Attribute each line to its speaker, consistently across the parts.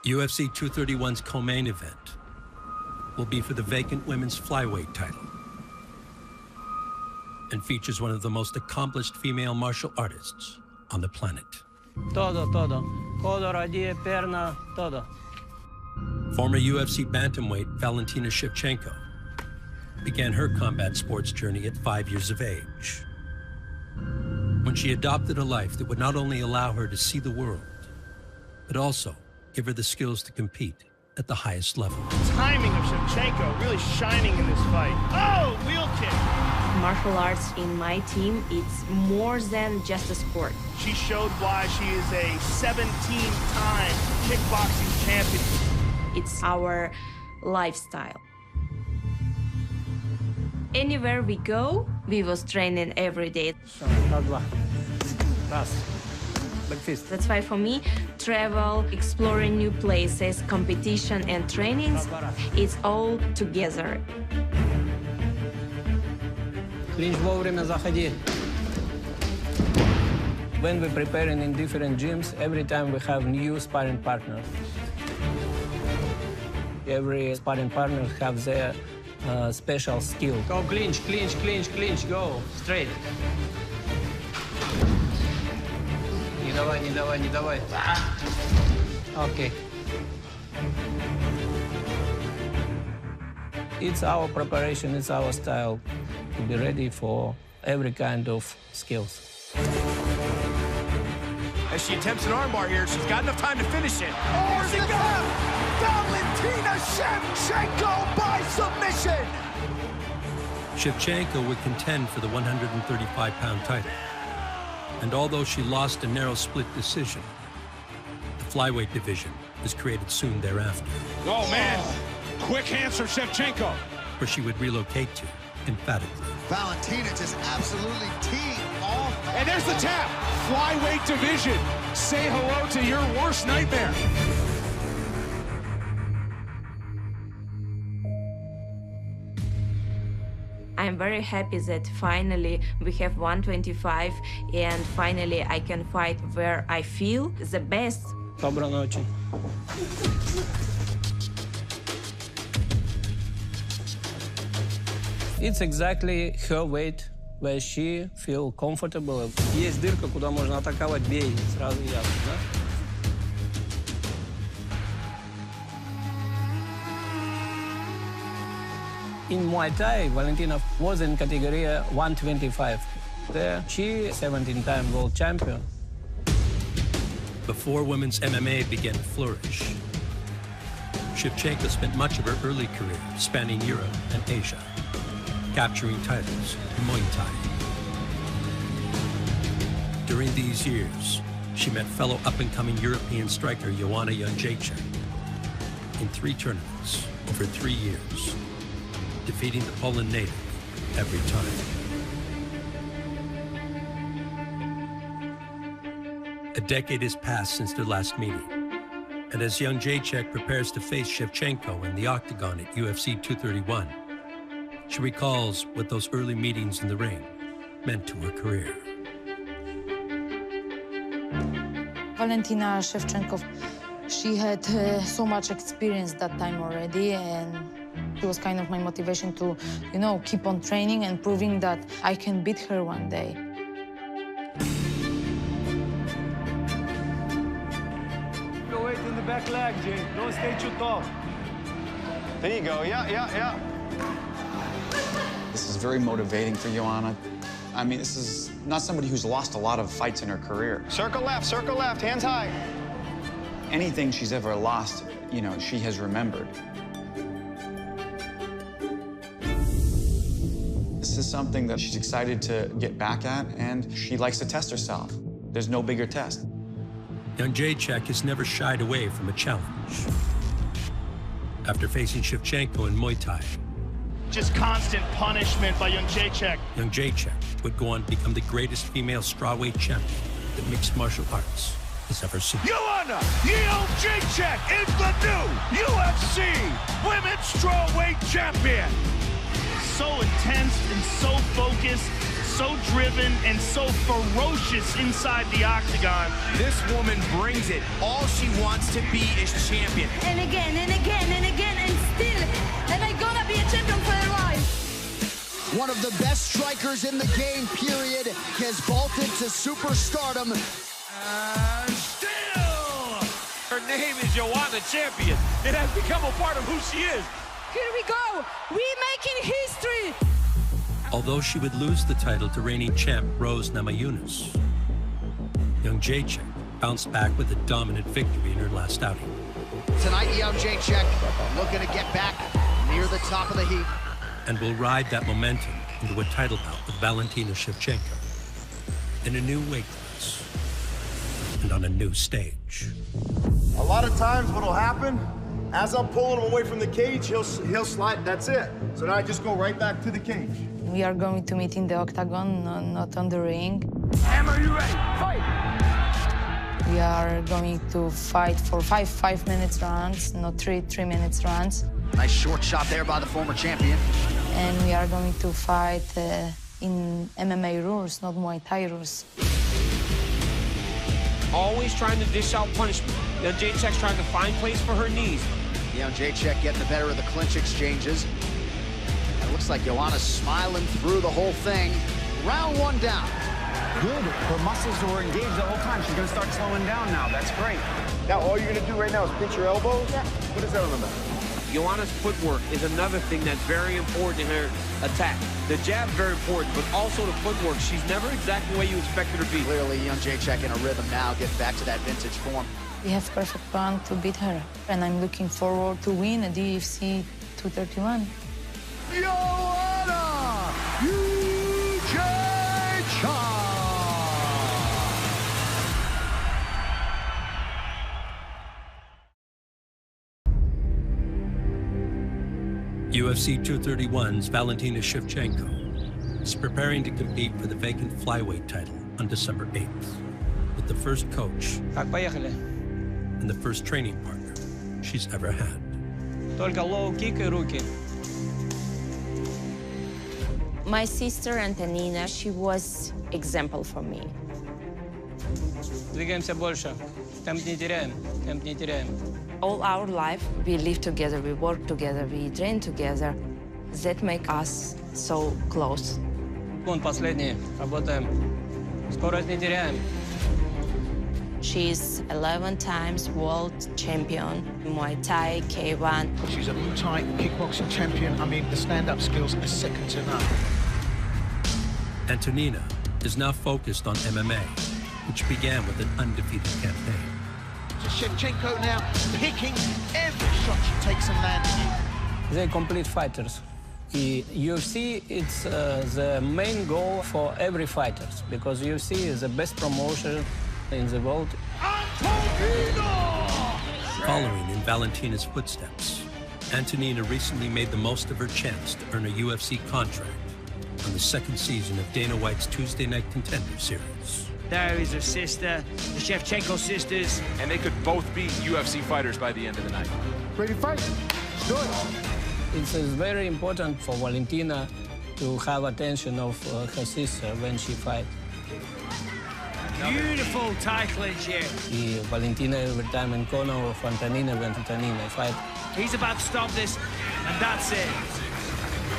Speaker 1: UFC 231's co-main event will be for the vacant women's flyweight title and features one of the most accomplished female martial artists on the planet.
Speaker 2: Todo. Codo, rodilla, perna, todo.
Speaker 1: Former UFC bantamweight Valentina Shevchenko began her combat sports journey at 5 years of age, when she adopted a life that would not only allow her to see the world, but also give her the skills to compete at the highest level.
Speaker 3: Timing of Shevchenko really shining in this fight. Oh, wheel kick.
Speaker 4: Martial arts in my team, it's more than just a sport.
Speaker 3: She showed why she is a 17-time kickboxing champion.
Speaker 4: It's our lifestyle. Anywhere we go, we was training every day.
Speaker 2: Big fist.
Speaker 4: That's why for me, travel, exploring new places, competition and trainings, it's all together.
Speaker 2: Клинч вовремя заходи. When we're preparing in different gyms, every time we have new sparring partners. Every sparring partner has their special skill. Go clinch, go straight. Не давай. Okay. It's our preparation, it's our style to be ready for every kind of skills.
Speaker 5: As she attempts an armbar here, she's got enough time to finish it. Oh, she got Valentina Shevchenko by submission!
Speaker 1: Shevchenko would contend for the 135-pound title. And although she lost a narrow split decision, the flyweight division was created soon thereafter.
Speaker 5: Oh, man. Quick hands for Shevchenko.
Speaker 1: Where she would relocate to, emphatically.
Speaker 6: Valentina just absolutely teed off.
Speaker 5: And there's the tap. Flyweight division. Say hello to your worst nightmare.
Speaker 4: I'm very happy that finally we have 125 and finally I can fight where I feel the best.
Speaker 2: Доброй ночи. It's exactly her weight, where she feel comfortable. Есть дырка, куда можно атаковать, бей, сразу ясно, да? In Muay Thai, Valentina was in category 125. There, she 17-time world champion.
Speaker 1: Before women's MMA began to flourish, Shevchenko spent much of her early career spanning Europe and Asia, capturing titles in Muay Thai. During these years, she met fellow up-and-coming European striker Joanna Jędrzejczyk in 3 tournaments over 3 years, defeating the Poland native every time. A decade has passed since their last meeting, and as Jędrzejczyk prepares to face Shevchenko in the octagon at UFC 231, she recalls what those early meetings in the ring meant to her career.
Speaker 7: Valentina Shevchenko, she had so much experience that time already, and it was kind of my motivation to, you know, keep on training and proving that I can beat her one day.
Speaker 3: Go weight in the back leg, Jay. Don't stay too tall. There you go. Yeah.
Speaker 8: This is very motivating for Joanna. I mean, this is not somebody who's lost a lot of fights in her career.
Speaker 3: Circle left, hands high.
Speaker 8: Anything she's ever lost, you know, she has remembered. This is something that she's excited to get back at, and she likes to test herself. There's no bigger test.
Speaker 1: Jędrzejczyk has never shied away from a challenge. After facing Shevchenko in Muay Thai,
Speaker 3: Just constant punishment by Jędrzejczyk.
Speaker 1: Jędrzejczyk would go on to become the greatest female strawweight champion that mixed martial arts has ever seen.
Speaker 5: Joanna Jędrzejczyk is the new UFC Women's Strawweight Champion.
Speaker 9: so intense and so focused, so driven and so ferocious inside the octagon.
Speaker 5: This woman brings it. All she wants to be is champion.
Speaker 10: And again, and again, and again, and still. And I'm gonna be a champion for a while.
Speaker 6: One of the best strikers in the game, period, has vaulted to superstardom.
Speaker 5: And still, her name is Joanna Champion. It has become a part of who she is.
Speaker 10: Here we go. We're making history.
Speaker 1: Although she would lose the title to reigning champ Rose Namajunas, Jędrzejczyk bounced back with a dominant victory in her last outing.
Speaker 6: Tonight, Jędrzejczyk looking to get back near the top of the heap.
Speaker 1: And will ride that momentum into a title bout with Valentina Shevchenko in a new weight class and on a new stage.
Speaker 3: A lot of times what'll happen, as I'm pulling him away from the cage, he'll slide, that's it. So now I just go right back to the cage.
Speaker 7: We are going to meet in the octagon, not on the ring.
Speaker 5: Em, are you ready? Fight!
Speaker 7: We are going to fight for five minutes rounds, not three minutes rounds.
Speaker 6: Nice short shot there by the former champion.
Speaker 7: And we are going to fight in MMA rules, not Muay Thai rules.
Speaker 5: Always trying to dish out punishment. Jędrzejczyk's trying to find place for her knees.
Speaker 6: Jędrzejczyk getting the better of the clinch exchanges. And it looks like Joanna's smiling through the whole thing. Round one down.
Speaker 11: Good. Her muscles were engaged the whole time. She's going to start slowing down now. That's great.
Speaker 3: Now all you're gonna do right now is pinch your elbows? Yeah. What is that on the mat?
Speaker 5: Joanna's footwork is another thing that's very important in her attack. The jab's very important, but also the footwork. She's never exactly where you expect her to be.
Speaker 6: Clearly, Jędrzejczyk in a rhythm now, get back to that vintage form.
Speaker 7: We have perfect plan to beat her, and I'm looking forward to win at the UFC 231.
Speaker 6: Joanna Jędrzejczyk!
Speaker 1: UFC 231's Valentina Shevchenko is preparing to compete for the vacant flyweight title on December 8th with the first coach and the first training partner she's ever had.
Speaker 2: Только low kick и руки.
Speaker 4: My sister Antonina, she was example for me.
Speaker 2: Двигаемся больше. Темп не теряем. Темп не теряем.
Speaker 4: All our life, we live together, we work together, we train together. That make us so close.
Speaker 2: Секунд последний. Работаем. Скорость не теряем.
Speaker 4: She's 11 times world champion, Muay Thai, K1.
Speaker 11: She's a Muay Thai kickboxing champion. I mean, the stand-up skills are second to none.
Speaker 1: Antonina is now focused on MMA, which began with an undefeated campaign.
Speaker 11: So Shevchenko now picking every shot she takes and landing it.
Speaker 2: They're complete fighters. The UFC, it's the main goal for every fighter, because UFC is the best promotion in the world.
Speaker 1: Following in Valentina's footsteps, Antonina recently made the most of her chance to earn a UFC contract on the second season of Dana White's Tuesday Night Contender Series.
Speaker 9: There is her sister, the Shevchenko sisters.
Speaker 5: And they could both be UFC fighters by the end of the night.
Speaker 3: Ready to fight? Do it.
Speaker 2: It's very important for Valentina to have attention of her sister when she fights.
Speaker 9: Beautiful Thai clinch here.
Speaker 2: Valentina every time in corner of Antonina when Antonina fight.
Speaker 9: He's about to stop this, and that's it.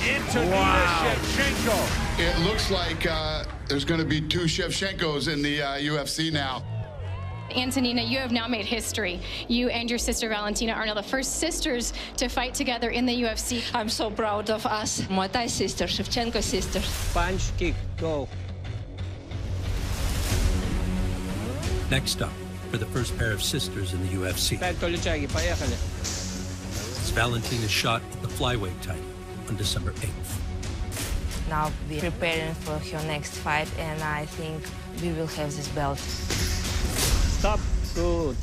Speaker 5: Antonina Shevchenko.
Speaker 12: It looks like there's going to be two Shevchenkos in the UFC now.
Speaker 13: Antonina, you have now made history. You and your sister Valentina are now the first sisters to fight together in the UFC.
Speaker 14: I'm so proud of us. Muay Thai sister, Shevchenko sister.
Speaker 2: Punch, kick, go.
Speaker 1: Next up, for the first pair of sisters in the UFC,
Speaker 2: Поехали.
Speaker 1: it's Valentina's shot at the flyweight title on December 8th.
Speaker 4: Now we're preparing for her next fight, and I think we will have this belt.
Speaker 2: Stop. Good.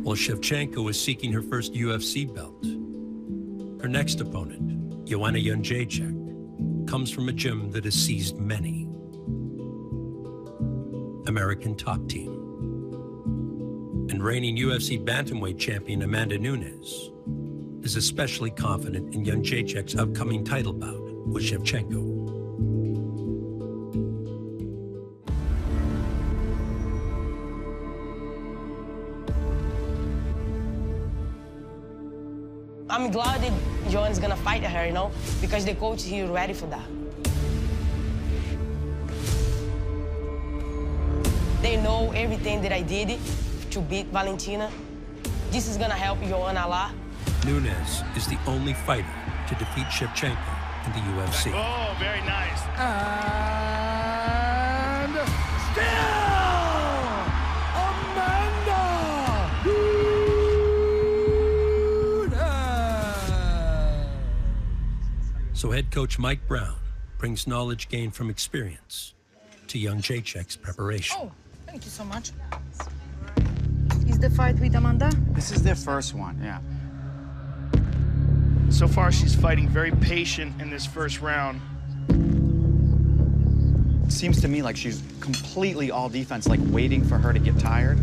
Speaker 1: While Shevchenko is seeking her first UFC belt, her next opponent, Joanna Jędrzejczyk, comes from a gym that has seized many. American Top Team. And reigning UFC Bantamweight champion Amanda Nunes is especially confident in Jędrzejczyk's upcoming title bout with Shevchenko.
Speaker 15: I'm glad that Joanna's gonna fight her, you know, because the coach here ready for that. They know everything that I did to beat Valentina. This is gonna help Joanna a lot.
Speaker 1: Nunes is the only fighter to defeat Shevchenko in the UFC.
Speaker 9: Oh, very nice.
Speaker 5: And still, Amanda Nunes.
Speaker 1: So head coach Mike Brown brings knowledge gained from experience to Jędrzejczyk's preparation.
Speaker 7: Oh, thank you so much. Is the fight with Amanda?
Speaker 8: This is their first one, yeah.
Speaker 9: So far, she's fighting very patient in this first round.
Speaker 8: It seems to me like she's completely all defense, like waiting for her to get tired.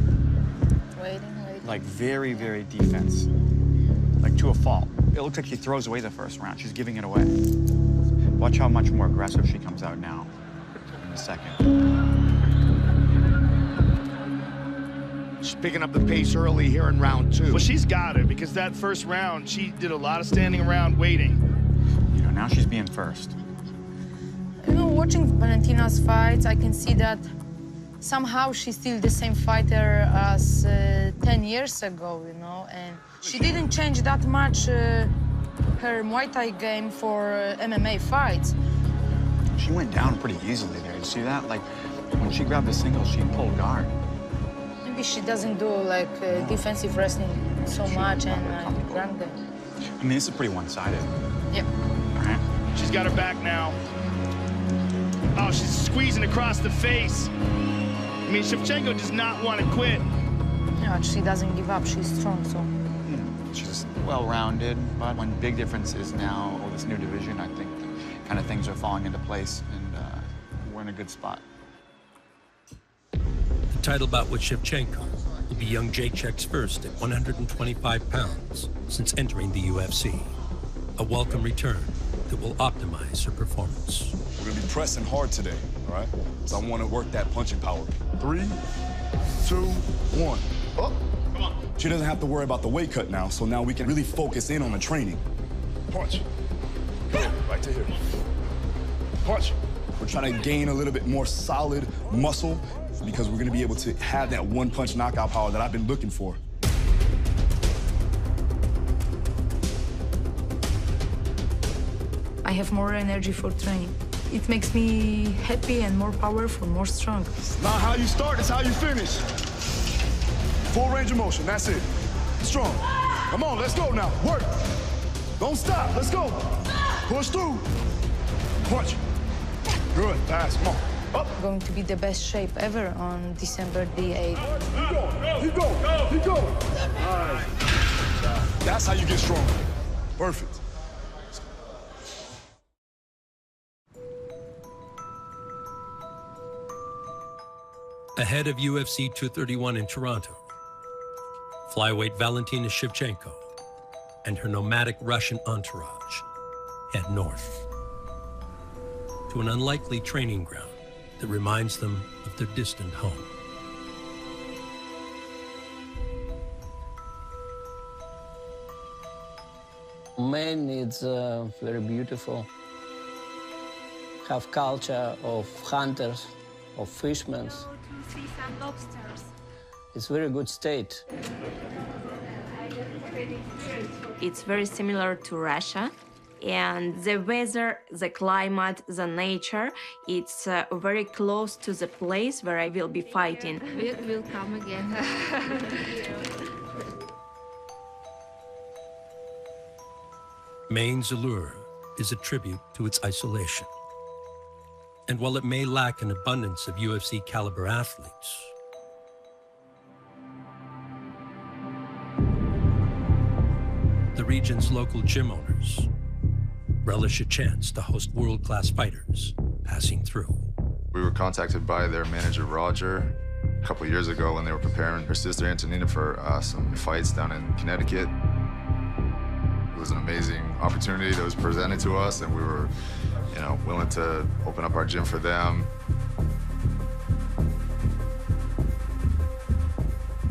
Speaker 7: Waiting.
Speaker 8: Like very, very defense, like to a fault. It looks like she throws away the first round. She's giving it away. Watch how much more aggressive she comes out now in the second.
Speaker 5: She's picking up the pace early here in round 2.
Speaker 9: Well, she's got it, because that first round, she did a lot of standing around waiting.
Speaker 8: You know, now she's being first.
Speaker 7: You know, watching Valentina's fights, I can see that somehow she's still the same fighter as 10 years ago, you know, and she didn't change that much her Muay Thai game for MMA fights.
Speaker 8: She went down pretty easily there. You see that? Like, when she grabbed the single, she pulled guard.
Speaker 7: Maybe she doesn't do, like, defensive wrestling so much and ground them.
Speaker 8: I mean, this is pretty one-sided.
Speaker 7: Yep.
Speaker 8: All right.
Speaker 9: She's got her back now. Oh, she's squeezing across the face. I mean, Shevchenko does not want to quit.
Speaker 7: Yeah, she doesn't give up. She's strong, so.
Speaker 8: She's well-rounded, but one big difference is now, with this new division, I think kind of things are falling into place, and we're in a good spot.
Speaker 1: The title bout with Shevchenko will be Jędrzejczyk's first at 125 pounds since entering the UFC. A welcome return that will optimize her performance.
Speaker 16: We're gonna be pressing hard today, all right? So I want to work that punching power. 3, 2, 1. Up. Come on. She doesn't have to worry about the weight cut now, so now we can really focus in on the training. Punch. Good. Right to here. Punch. We're trying to gain a little bit more solid muscle because we're gonna be able to have that one-punch knockout power that I've been looking for.
Speaker 7: I have more energy for training. It makes me happy and more powerful, more strong.
Speaker 16: Not how you start, it's how you finish. Full range of motion, that's it. Strong. Come on, let's go now. Work. Don't stop, let's go. Push through. Punch. Good, fast, come on. Up.
Speaker 7: Going to be the best shape ever on December the 8th.
Speaker 16: Keep going, keep going, keep going. All right. That's how you get strong. Perfect.
Speaker 1: Ahead of UFC 231 in Toronto, flyweight Valentina Shevchenko and her nomadic Russian entourage head north to an unlikely training ground that reminds them of their distant home.
Speaker 2: Maine is very beautiful. Have culture of hunters, of fishermen.
Speaker 4: See some lobsters.
Speaker 2: It's very good state.
Speaker 4: It's very similar to Russia, and the weather, the climate, the nature, it's very close to the place where I will be fighting.
Speaker 10: We'll come again.
Speaker 1: Maine's allure is a tribute to its isolation. And while it may lack an abundance of UFC caliber athletes, the region's local gym owners relish a chance to host world-class fighters passing through.
Speaker 17: We were contacted by their manager, Roger, a couple years ago when they were preparing her sister Antonina for some fights down in Connecticut. It was an amazing opportunity that was presented to us, and we were, you know, willing to open up our gym for them.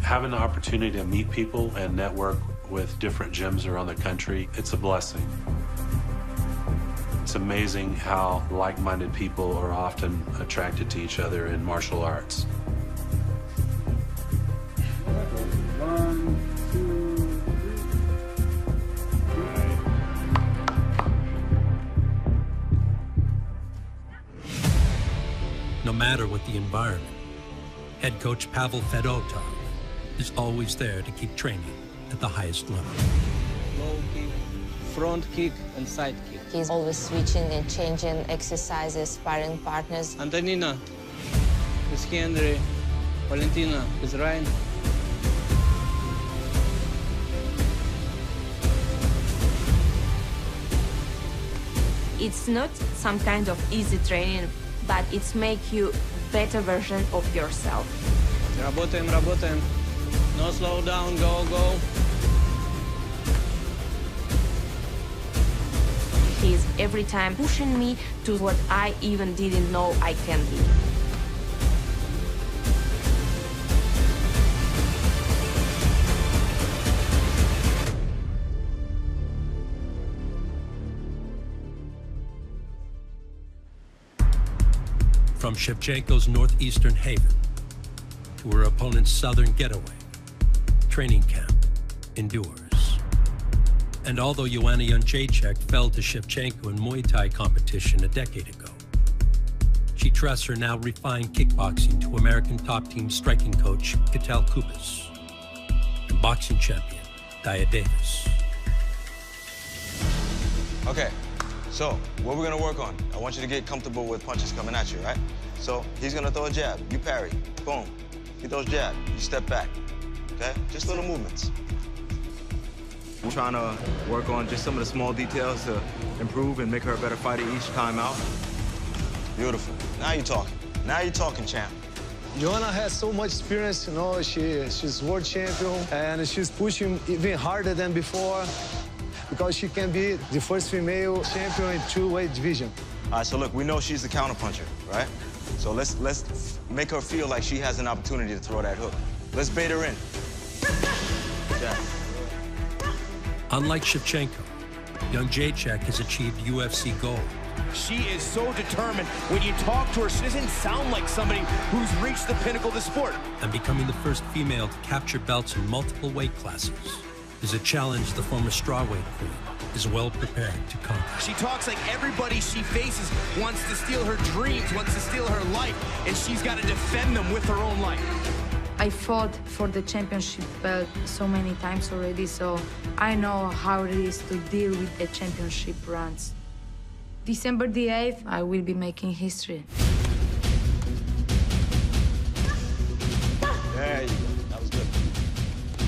Speaker 18: Having the opportunity to meet people and network with different gyms around the country, it's a blessing. It's amazing how like-minded people are often attracted to each other in martial arts.
Speaker 1: No matter what the environment, head coach Pavel Fedotov is always there to keep training at the highest level.
Speaker 2: Low kick, front kick, and side kick.
Speaker 19: He's always switching and changing exercises, sparring partners.
Speaker 2: Antonina is Henry, Valentina is Ryan.
Speaker 4: It's not some kind of easy training, but it's make you better version of yourself.
Speaker 2: Работаем, работаем. No slow down, go, go.
Speaker 4: He's every time pushing me to what I even didn't know I can be.
Speaker 1: From Shevchenko's northeastern haven to her opponent's southern getaway, training camp endures. And although Joanna Jędrzejczyk fell to Shevchenko in Muay Thai competition a decade ago, she trusts her now refined kickboxing to American top team striking coach Ketel Kubis and boxing champion Daya Davis.
Speaker 20: Okay, so what we're gonna work on, I want you to get comfortable with punches coming at you, right? So he's gonna throw a jab, you parry, boom. He throws jab, you step back, okay? Just little movements. We're trying to work on just some of the small details to improve and make her a better fighter each time out. Beautiful. Now you're talking. Now you're talking, champ.
Speaker 21: Joanna has so much experience, you know, she's world champion, and she's pushing even harder than before because she can be the first female champion in two-weight division.
Speaker 20: All right, so look, we know she's the counterpuncher, right? So let's make her feel like she has an opportunity to throw that hook. Let's bait her in. Jab.
Speaker 1: Unlike Shevchenko, Jędrzejczyk has achieved UFC gold.
Speaker 5: She is so determined. When you talk to her, she doesn't sound like somebody who's reached the pinnacle of the sport.
Speaker 1: And becoming the first female to capture belts in multiple weight classes is a challenge the former Strawweight queen is well prepared to conquer.
Speaker 5: She talks like everybody she faces wants to steal her dreams, wants to steal her life, and she's got to defend them with her own life.
Speaker 7: I fought for the championship belt so many times already, so I know how it is to deal with the championship runs. December the 8th, I will be making history.
Speaker 20: There you go. That was good.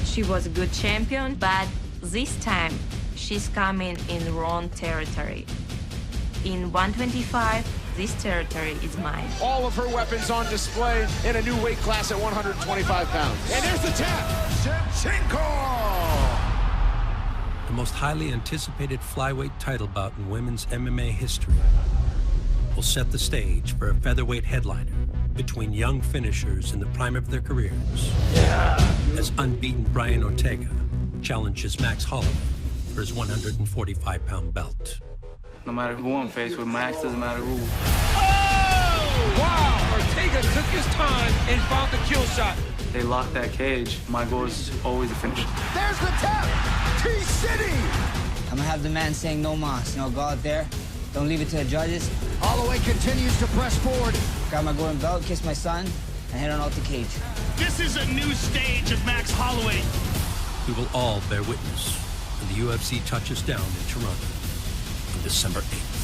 Speaker 4: She was a good champion, but this time she's coming in the wrong territory. In 125, this territory is mine.
Speaker 5: All of her weapons on display in a new weight class at 125 pounds. And there's the tap. Shevchenko!
Speaker 1: The most highly anticipated flyweight title bout in women's MMA history will set the stage for a featherweight headliner between young finishers in the prime of their careers. As unbeaten Brian Ortega challenges Max Holloway for his 145-pound belt.
Speaker 2: No matter who I'm faced with, Max doesn't matter who.
Speaker 5: Oh! Wow! Ortega took his time and found the kill shot.
Speaker 2: They lock that cage. My goal is always to finish.
Speaker 5: There's the tap! T-City!
Speaker 22: I'm gonna have the man saying no mas. You know, go out there. Don't leave it to the judges.
Speaker 5: Holloway continues to press forward.
Speaker 22: Grab my golden belt, kiss my son, and head on out the cage.
Speaker 9: This is a new stage of Max Holloway.
Speaker 1: We will all bear witness when the UFC touches down in Toronto on December 8th.